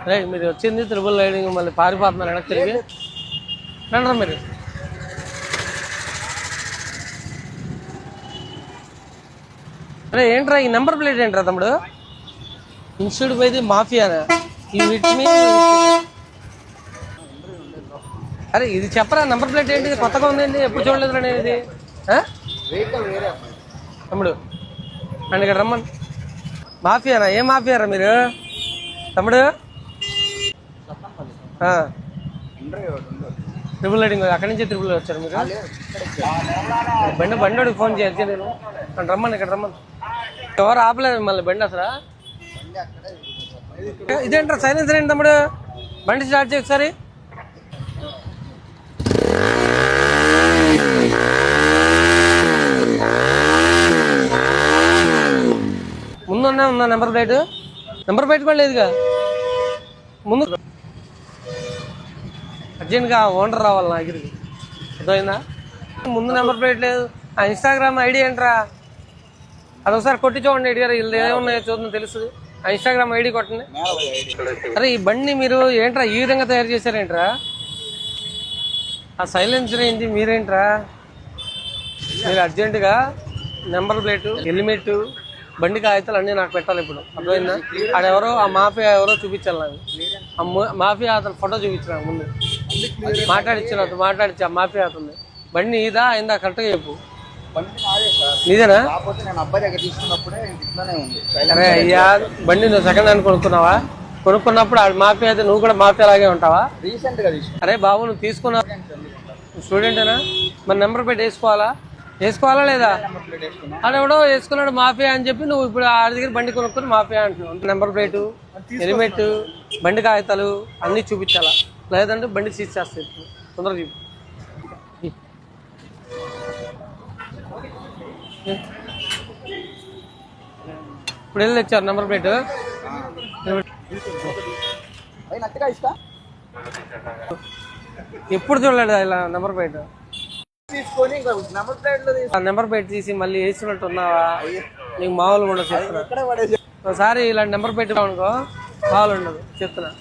అరే మీరు వచ్చింది త్రిబుల్ రైడింగ్ మళ్ళీ పారిపోతున్నారు వెనక్కి తిరిగి రండి మీరు. అరే ఏంట్రా ఈ నెంబర్ ప్లేట్ ఏంట్రా తమ్ముడు? ఇన్స్టిట్యూట్ పోయి మాఫియానా? ఈ వీటిని అరే ఇది చెప్పరా నెంబర్ ప్లేట్ ఏంటి కొత్తగా ఉందండి, ఎప్పుడు చూడలేదు నేను ఇది. తమ్ముడు అండ్ ఇక్కడ రమ్మని. మాఫియానా? ఏం మాఫియారా మీరు తమ్ముడు? ట్రిపుల్ రైడింగ్ అక్కడి నుంచి ట్రిపుల్ వచ్చారు మీరు? బండికి ఫోన్ చేయొచ్చు నేను రమ్మని, ఇక్కడ రమ్మని. ఎవరు ఆపలేదు మళ్ళీ బండి అసలు. ఇదేంట్రా సైలెన్సర్ ఏంటి తమ్ముడు? బండి స్టార్ట్ చేయ ఒకసారి. ముందున్నా ఉందా నెంబర్ ప్లేట్? నెంబర్ ప్లేట్ కూడా లేదుగా ముందు. అర్జెంట్గా ఓనర్ రావాలి నా దగ్గరికి, అర్థమైందా? ముందు నెంబర్ ప్లేట్ లేదు. ఆ ఇన్స్టాగ్రామ్ ఐడి ఏంట్రా? అదొకసారి కొట్టి చూడండి, ఎడిగారు వీళ్ళు ఏమున్నాయో చూద్దాం తెలుస్తుంది. ఆ ఇన్స్టాగ్రామ్ ఐడి కొట్టండి. అరే ఈ బండిని మీరు ఏంట్రా ఈ విధంగా తయారు చేశారేంట్రా? ఆ సైలెన్సర్ ఏంటి మీరేంట్రా? మీరు అర్జెంటుగా నెంబర్ ప్లేటు, హెల్మెట్, బండి కాగితాలు అన్నీ నాకు పెట్టాలి ఇప్పుడు, అర్థమైందా? ఆడెవరో ఆ మాఫియా ఎవరో చూపించాలి నాకు. ఆ మాఫియా అతను ఫోటో చూపించిన ముందు మాట్లాడిచ్చిన మాట్లాడిచ్చి ఆ మాఫియా అతను. బండి నీదా అయిందా కరెక్ట్గా చెప్పు. నీదేనా? అరే అయ్యా బండి నువ్వు సెకండ్ హ్యాండ్ కొనుక్కున్నావా? కొనుక్కున్నప్పుడు ఆ మాఫియా అయితే నువ్వు కూడా మాఫియా లాగే ఉంటావా? అరే బాబు నువ్వు తీసుకున్నావు స్టూడెంటేనా? మరి నెంబర్ ప్లేట్ వేసుకోవాలా లేదా? ఆడెవడో వేసుకున్నాడు మాఫియా అని చెప్పి నువ్వు ఇప్పుడు ఆడి దగ్గర బండి కొనుక్కొని మాఫియా అంటున్నావు. నెంబర్ ప్లేటు, హెల్మెట్, బండి కాగితాలు అన్నీ చూపించాలా, లేదంటే బండి సీజ్ చేస్తాయి. తొందరగా చూపి. ఇప్పుడు వెళ్ళి తెచ్చారు నెంబర్ ప్లేట్. ఎప్పుడు చూడలేదు ఇలా నెంబర్ ప్లేట్. నెంబర్ ప్లేట్ తీసి మళ్ళీ వేసినట్టు ఉన్నావా? నీకు మామూలుగా ఉండదు చెప్తున్నా. ఒకసారి ఇలాంటి నెంబర్ ప్లేట్ అనుకో మామూలు ఉండదు చెప్తున్నా.